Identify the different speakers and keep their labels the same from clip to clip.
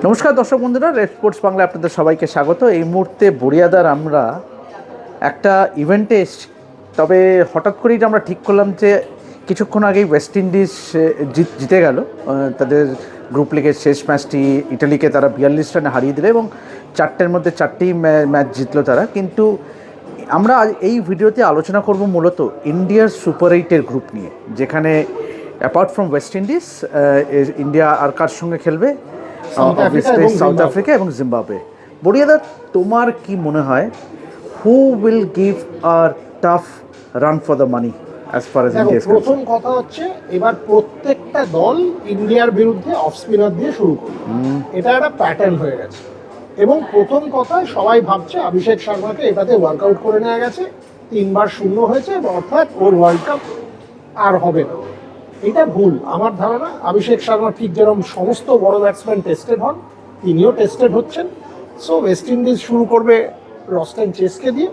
Speaker 1: নমস্কার দর্শক বন্ধুরা, রেড স্পোর্টস বাংলায় আপনাদের সবাইকে স্বাগত। এই মুহূর্তে বরিয়াদার আমরা একটা ইভেন্টে এসেছি। তবে হঠাৎ করেই আমরা ঠিক করলাম যে কিছুক্ষণ আগেই ওয়েস্ট ইন্ডিজ জিতে গেল তাদের গ্রুপ লিগের শেষ ম্যাচটি। ইটালিকে তারা 42 রানে হারিয়ে দিল এবং চারটের মধ্যে চারটি ম্যাচ জিতলো তারা। কিন্তু আমরা এই ভিডিওতে আলোচনা করব মূলত ইন্ডিয়ার সুপার 8-এর গ্রুপ নিয়ে, যেখানে apart from West Indies India আর কার সঙ্গে খেলবে? সাউথ আফ্রিকা এবং জিম্বাবুয়ে। বড়িয়াদা, তোমার কি মনে হয় who will give a tough run for the money as far as India?
Speaker 2: প্রথম কথা হচ্ছে, এবার প্রত্যেকটা দল ইন্ডিয়ার বিরুদ্ধে অফ স্পিনার দিয়ে শুরু করবে। এটা একটা প্যাটার্ন হয়ে গেছে এবং প্রথম কথা সবাই ভাবছে অভিষেক শর্মাকে এটাতে ওয়ার্কআউট করে নেওয়া গেছে, 3বার 0 হয়েছে, অর্থাৎ ওর ওয়ার্ল্ড কাপ আর হবে না। এটা ভুল। আমার ধারণা অভিষেক শর্মা ঠিক যেরকম সমস্ত বড় ব্যাটসম্যান টেস্টেড হন, তিনিও টেস্টেড হচ্ছেন। সো ওয়েস্ট ইন্ডিজ শুরু করবে রস্টেন চেসকে দিয়ে,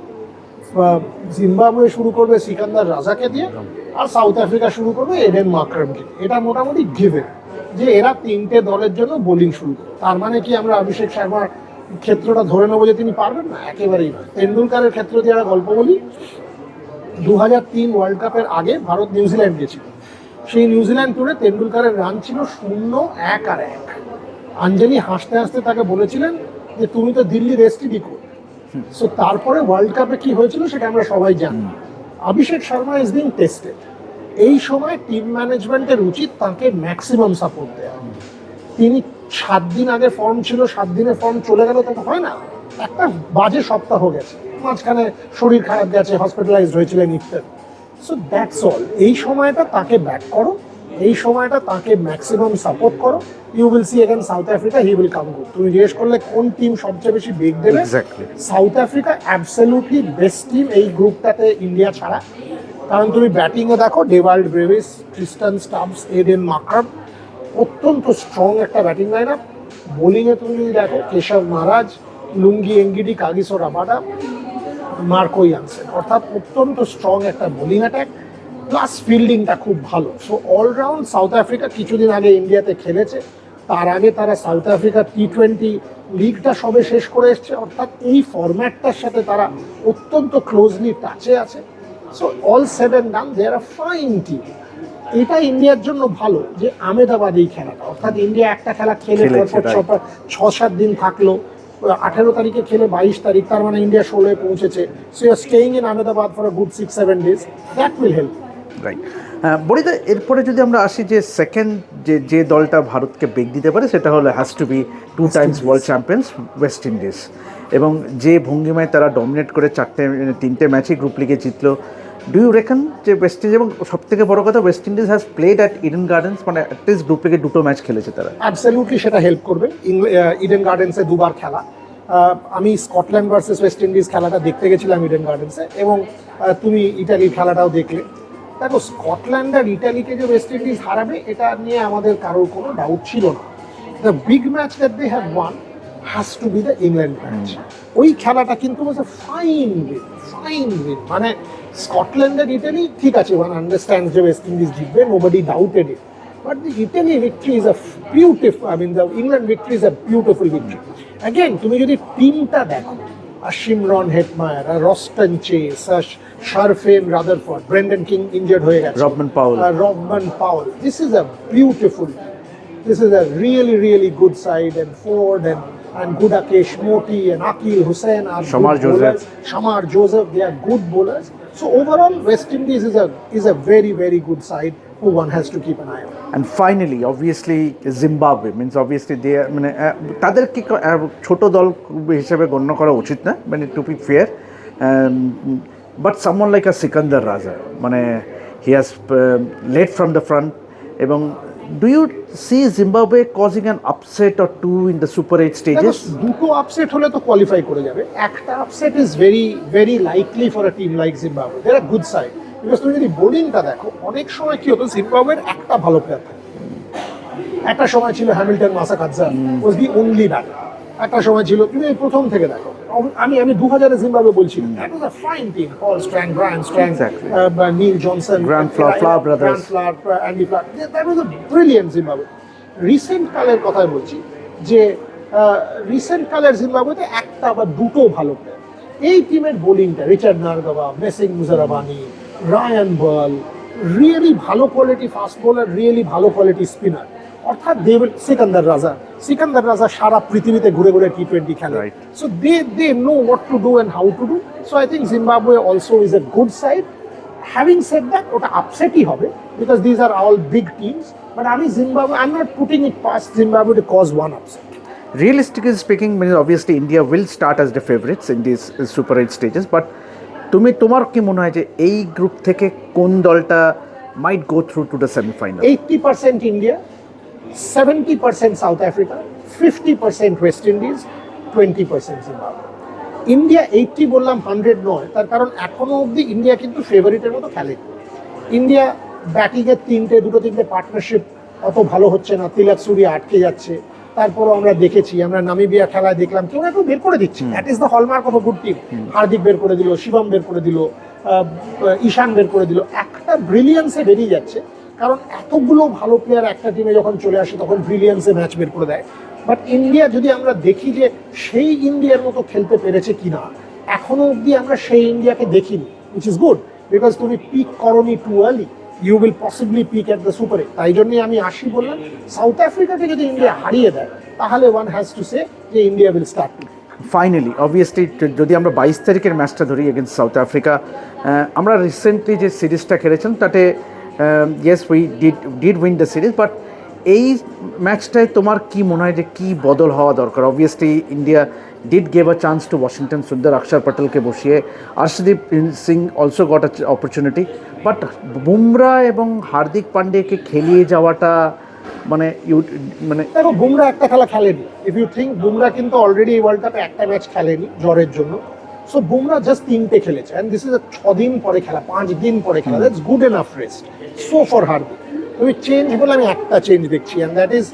Speaker 2: জিম্বাবুয়ে শুরু করবে সিকান্দার রাজাকে দিয়ে, আর সাউথ আফ্রিকা শুরু করবে এডেন মাকরামকে। এটা মোটামুটি গিভেন যে এরা তিনটে দলের জন্য বোলিং শুরু করবে। তার মানে কি আমরা অভিষেক শর্মার ক্ষেত্রটা ধরে নেবো যে তিনি পারবেন না? একেবারেই না। তেন্ডুলকারের ক্ষেত্র দিয়ে একটা গল্প বলি। 2003 ওয়ার্ল্ড কাপের আগে ভারত নিউজিল্যান্ড গেছিল। সেই নিউজিল্যান্ড টুরে তেন্ডুলকারের রান ছিল 0-1 আর 1। আঞ্জলি হাসতে হাসতে তাকে বলেছিলেন যে তুমি তো দিল্লি রেস্টই করো। সো তারপরে ওয়ার্ল্ড কাপে কি হয়েছিল সেটা আমরা সবাই জানি। Abhishek Sharma is being tested. এই সময় টিম ম্যানেজমেন্টের উচিত তাকে ম্যাক্সিমাম সাপোর্ট দেওয়া। তিনি 7 দিন আগে ফর্ম ছিল, 7 দিনের ফর্ম চলে গেল, তো হয় না। একটা বাজে সপ্তাহ গেছে, মাঝখানে শরীর খারাপ গেছে, হসপিটালাইজড হয়েছিলেন ইত্যাদি। So that's all. এই সময়টা তাকে ব্যাক করো, এই সময়টা তাকে ম্যাক্সিমাম সাপোর্ট করো। You will see again South Africa, he will come good. তুমি জিজ্ঞেস করলে কোন টিম সবচেয়ে বেশি বেগ দেবে, South Africa absolutely best team এই গ্রুপটাতে ইন্ডিয়া ছাড়া। কারণ তুমি ব্যাটিংয়ে দেখো, Dewald Brevis, Tristan Stubbs, Aiden Markram, অত্যন্ত স্ট্রং একটা ব্যাটিং লাইন আপ। বোলিংয়ে তুমি যদি দেখো, কেশব মহারাজ, লুঙ্গি এঙ্গিডি, কাগিসো রাবাডা, মার্কো ইয়ানসেন, অর্থাৎ অত্যন্ত স্ট্রং একটা বোলিং অ্যাটাক, প্লাস ফিল্ডিংটা খুব ভালো। সো অলরাউন্ড সাউথ আফ্রিকা কিছুদিন আগে ইন্ডিয়াতে খেলেছে। তার আগে তারা সাউথ আফ্রিকা T20 লিগটা সবে শেষ করে এসছে, অর্থাৎ এই ফরম্যাটটার সাথে তারা অত্যন্ত ক্লোজলি টাচে আছে। So all said and done, they are a fine team. এটা ইন্ডিয়ার জন্য ভালো যে আহমেদাবাদ এই খেলাটা, অর্থাৎ ইন্ডিয়া একটা খেলা খেলে 6-7 দিন থাকলো, 18 তারিখে খেলে 22 তারিখ, তার মানে ইন্ডিয়া 16-এ পৌঁছেছে। So you are staying in Ahmedabad for a good 6-7 days, that will help.
Speaker 1: Right. বড়িদা, এরপরে যদি আমরা আসি যে সেকেন্ড যে দলটা ভারতকে বেগ দিতে পারে, সেটা হলো has to be 2 times world champions West Indies. এবং যে ভঙ্গিমায় তারা ডমিনেট করে 3টে ম্যাচই গ্রুপ লিগে জিতলো, ডু ইউ রেকন যে ওয়েস্ট ইন্ডিজ, এবং সব থেকে বড় কথা West Indies has played at Eden gardens, মানে অ্যাটলিস্ট গ্রুপ লিগে 2টো ম্যাচ খেলেছে তারা?
Speaker 2: অ্যাবসলিউটলি সেটা হেল্প করবে। ইডেন গার্ডেন্সে 2বার খেলা। আমি স্কটল্যান্ড ভার্সেস ওয়েস্ট ইন্ডিজ খেলাটা দেখতে গেছিলাম ইডেন গার্ডেন্সে, এবং তুমি ইটালির খেলাটাও দেখলে। দেখো, স্কটল্যান্ড আর ইটালিকে যে ওয়েস্ট ইন্ডিজ হারাবে এটা নিয়ে আমাদের কারোর কোনো ডাউট ছিল না। The big match that they have won has to be the England match. ওই খেলাটা কিন্তু ওয়াজ আ ফাইন উইন। মানে স্কটল্যান্ড আর ইটালি, ঠিক আছে, ওয়ান আন্ডারস্ট্যান্ড যে ওয়েস্ট ইন্ডিজ জিতবে, nobody doubted it, but the Italy victory is a beautiful, I mean the England victory is a beautiful victory. Again, তুমি যদি টিমটা দেখো, Shimron Hetmyer, Roston Chase, Sherfane Rutherford, Brandon King injured হয়ে গেছে, Rovman Powell, this is a really good side, and Ford and Gudakesh Moti and Akil Hussain are Shamar Joseph, they are good bowlers. So overall West Indies is a very good side who one has to keep an eye on.
Speaker 1: And finally, obviously, Zimbabwe means obviously they are, মানে তাদের কি ছোট দল হিসেবে গণ্য করা উচিত না, মানে to be fair, but someone like a Sikandar Raza, মানে he has led from the front. এবং do you see Zimbabwe causing an upset or two in the super 8 stages?
Speaker 2: দুটো আপসেট হলে তো কোয়ালিফাই করে যাবে। একটা upset is very likely for a team like Zimbabwe. They are good side. Because তুমি যদি বোলিংটা দেখো, অনেক সময় কি হতো, জিম্বাবুয়ের একটা ভালো প্লেয়ার থাকে। একটা সময় ছিল Hamilton Masakadza was the only batter. একটা সময় ছিল, তুমি প্রথম থেকে দেখো, আমি 2000-এ জিম্বাবুয়ে বলছিলাম, that was a fine team. Paul Strang, Brian Strang, Neil Johnson,
Speaker 1: Grant Flower brothers,
Speaker 2: Andy Flower, that was a brilliant Zimbabwe. Recent কালের কথাই বলছি যে রিসেন্ট কালের জিম্বাবুয়েতে একটা বা দুটো ভালো প্লেয়ার। এই টিমের বোলিংটা রিচার্ড নারগাবা, মেসিং মুজারাবানি, রায়ান বল, রিয়েলি ভালো কোয়ালিটি ফাস্ট বোলার, রিয়েলি ভালো কোয়ালিটি স্পিনার। অর্থাৎ সিকান্দার রাজা সারা পৃথিবীতে ঘুরে ঘুরে টি-20 খেলে।
Speaker 1: Right.
Speaker 2: So they know what to do and how to do. So I think Zimbabwe also is a good side. Having said that, ওটা আপসেটই হবে because these are all big teams, but আমি Zimbabwe, I am not putting it past Zimbabwe to cause one upset.
Speaker 1: Realistically speaking, means obviously India will start as the favorites in these Super 8 stages, but তোমার কি মনে হয় যে এই group থেকে কোন দলটা might go through to the semi-final?
Speaker 2: 80% India, 70% South Africa, 50% West Indies, 20% Zimbabwe. India 80 বললাম, 100 নয়, তার কারণ এখনো অবধি ইন্ডিয়া কিন্তু ফেভারিটের মতো খেলে। ইন্ডিয়া ব্যাটিংয়ের দুটো তিনটে পার্টনারশিপ অত ভালো হচ্ছে না, তিলক সুরিয়া আটকে যাচ্ছে। তারপরও আমরা দেখেছি, আমরা নামিবিয়া খেলায় দেখলাম কেউ না কেউ বের করে দিচ্ছে। That is the hallmark of a good team. Hardik বের করে দিল, শিবম বের করে দিল, ঈশান বের করে দিল, একটা ব্রিলিয়ান্সে বেরিয়ে যাচ্ছে। কারণ এতগুলো ভালো প্লেয়ার একটা টিমে যখন চলে আসে তখন ব্রিলিয়ান্সে ম্যাচ বের করে দেয়। বাট ইন্ডিয়া যদি আমরা দেখি যে সেই ইন্ডিয়ার মতো খেলতে পেরেছে কিনা, এখনো অবধি আমরা সেই ইন্ডিয়াকে দেখিনি, উইচ ইজ গুড বিকজ তুমি পিক করনি too early, you will possibly peak at the সুপারে। তাই জন্যই আমি বললাম সাউথ আফ্রিকাকে যদি ইন্ডিয়া হারিয়ে দেয় তাহলে ওয়ান হ্যাজ টু সে যে India will start to.
Speaker 1: Finally obviously যদি আমরা 22 তারিখের ম্যাচটা ধরি এগেনস্ট সাউথ আফ্রিকা, আমরা রিসেন্টলি যে সিরিজটা খেলেছেন তাতে yes we did win the series, but এই ম্যাচটায় তোমার কি মনে হয় যে কী বদল হওয়া দরকার? Obviously India did gave a chance to Washington সুন্দর, অক্ষর পটেলকে বসিয়ে, Arshdeep Singh also got a opportunity, but Bumrah এবং হার্দিক পান্ডেকে খেলিয়ে যাওয়াটা মানে
Speaker 2: দেখো, বুমরা একটা খেলা খেলেনি। ইফ ইউ থিঙ্ক, বুমরা কিন্তু অলরেডি এই ওয়ার্ল্ড কাপে একটা ম্যাচ খেলেনি জ্বরের জন্য। সো বুমরা জাস্ট 3টে খেলেছে, অ্যান্ড দিস ইজ 6 দিন পরে খেলা, 5 দিন পরে খেলা। That's good enough rest. So for Hardik তুমি চেঞ্জ বলে আমি একটা চেঞ্জ দেখছি, অ্যান্ড দ্যাট ইজ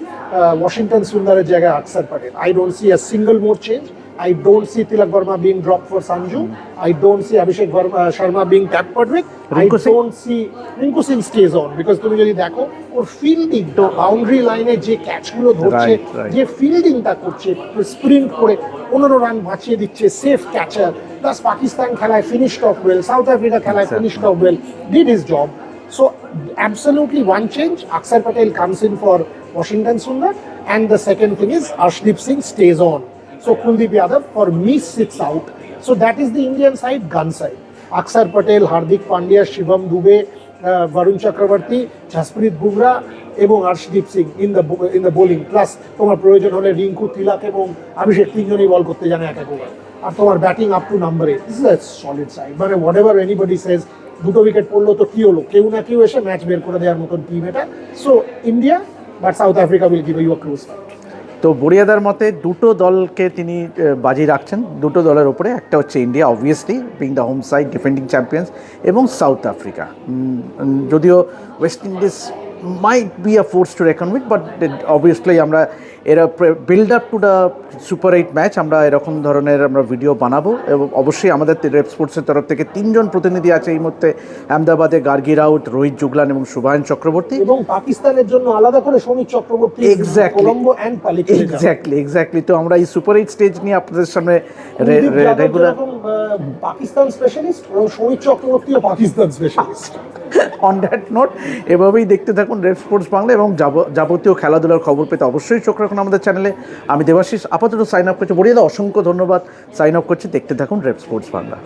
Speaker 2: ওয়াশিংটন সুন্দরের জায়গায় আকসার Patel. I don't see a single more change. I don't see Tilak Verma being dropped for Sanju. I don't see Abhishek Sharma being tampered with. I don't see Rinku Singh stays on because তুমি যদি দেখো ওর fielding, তো boundary লাইনে যে ক্যাচগুলো ধরছে, যে ফিল্ডিংটা করছে, sprint করে 15 রান বাঁচিয়ে দিচ্ছে, সেফ ক্যাচার। প্লাস পাকিস্তান খেলায় finished off well, South Africa খেলায় finished off well, did his job. So absolutely one change. Akshar Patel comes in for Washington Sundar, and the second thing is Arshdeep Singh stays on. So Kuldeep Yadav for me sits out. So that is the Indian side, gun side. Akshar Patel, Hardik Pandya, Shivam Dube, Varun Chakravarti, Jasprit Bumrah এবং Arshdeep Singh in the bowling. Plus তোমার প্রয়োজন হলে রিঙ্কু, তিলক এবং অভিষেক তিনজনই বল করতে জানে এক এক ওভার। আর তোমার batting up to number 8. This is a solid side. মানে whatever anybody says, দুটো উইকেট পড়লো তো কি হলো, কেউ না কেউ এসে ম্যাচ বের করে দেওয়ার মতন টিম এটা। So India, but South Africa will give you a close fight.
Speaker 1: তো বড়িয়াদার মতে দুটো দলকে তিনি বাজি রাখছেন, দুটো দলের ওপরে। একটা হচ্ছে India, obviously being the home side, defending champions, এবং সাউথ আফ্রিকা। যদিও West Indies might be a force to recon with, but obviously আমরা এরা build up to the super 8 match আমরা এরকম ধরনের আমরা ভিডিও বানাবো। এবং অবশ্যই আমাদের রেপ স্পোর্টসের তরফ থেকে 3জন প্রতিনিধি আছে এই মুহূর্তে আহমেদাবাদে, গার্গী রাউত, রোহিত জুগলান এবং শুভায়ন চক্রবর্তী,
Speaker 2: এবং পাকিস্তানের জন্য আলাদা করে সমীর চক্রবর্তী, কলম্বো এন্ড পালিত।
Speaker 1: এক্স্যাক্টলি। তো আমরা এই সুপার 8 স্টেজ নিয়ে আপনাদের সামনে রেগুলার
Speaker 2: পাকিস্তান স্পেশালিস্ট, এবং সমীর চক্রবর্তীও Pakistan specialist.
Speaker 1: On that note, এভাবেই দেখতে থাকুন রেপ স্পোর্টস বাংলা, এবং যাবতীয় খেলাধুলার খবর পেতে অবশ্যই চোখ রাখুন আমাদের চ্যানেলে। আমি দেবাশিস আপাতত সাইন আপ করছি। বড়িয়া দা, অসংখ্য ধন্যবাদ। সাইন আপ করছি, দেখতে থাকুন রেপ স্পোর্টস বাংলা।